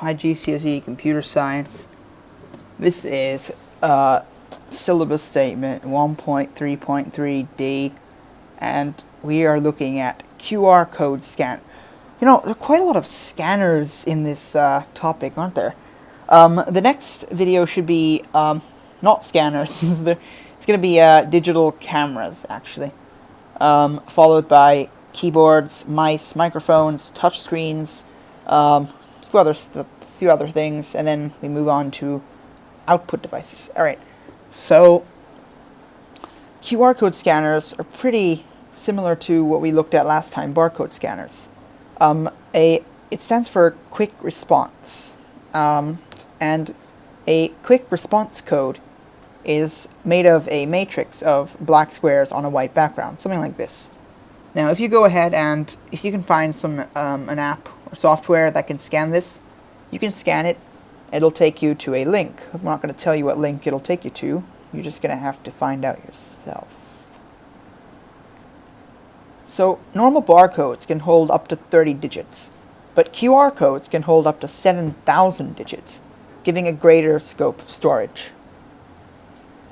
my GCSE Computer Science. This is syllabus statement 1.3.3D, and we are looking at QR code scan. You know, there are quite a lot of scanners in this topic, aren't there? The next video should be not scanners. It's going to be digital cameras, actually. Followed by keyboards, mice, microphones, touchscreens, a few other things, and then we move on to output devices. Alright, so QR code scanners are pretty similar to what we looked at last time, barcode scanners. It stands for quick response, and a quick response code is made of a matrix of black squares on a white background, something like this. Now, if you go ahead and if you can find an app or software that can scan this, you can scan it. It'll take you to a link. I'm not going to tell you what link it'll take you to. You're just going to have to find out yourself. So, normal barcodes can hold up to 30 digits, but QR codes can hold up to 7,000 digits, giving a greater scope of storage.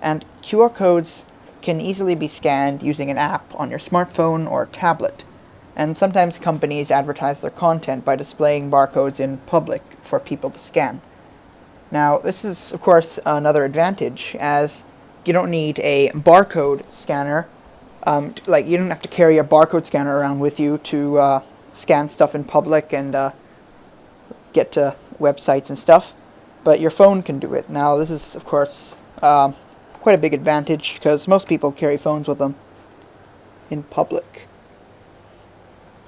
And QR codes can easily be scanned using an app on your smartphone or tablet, and sometimes companies advertise their content by displaying barcodes in public for people to scan. Now, this is, of course, another advantage, as you don't need a barcode scanner. You don't have to carry a barcode scanner around with you to scan stuff in public and get to websites and stuff, but your phone can do it. Now, this is, of course, quite a big advantage, because most people carry phones with them in public.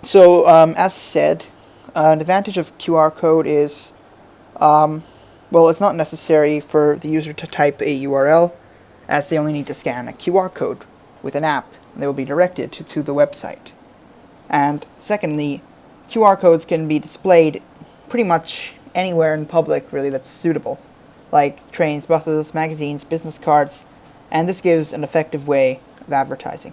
So, as said, an advantage of QR code is, well, it's not necessary for the user to type a URL, as they only need to scan a QR code with an app, and they will be directed to the website. And secondly, QR codes can be displayed pretty much anywhere in public, really, that's suitable, like trains, buses, magazines, business cards, and this gives an effective way of advertising.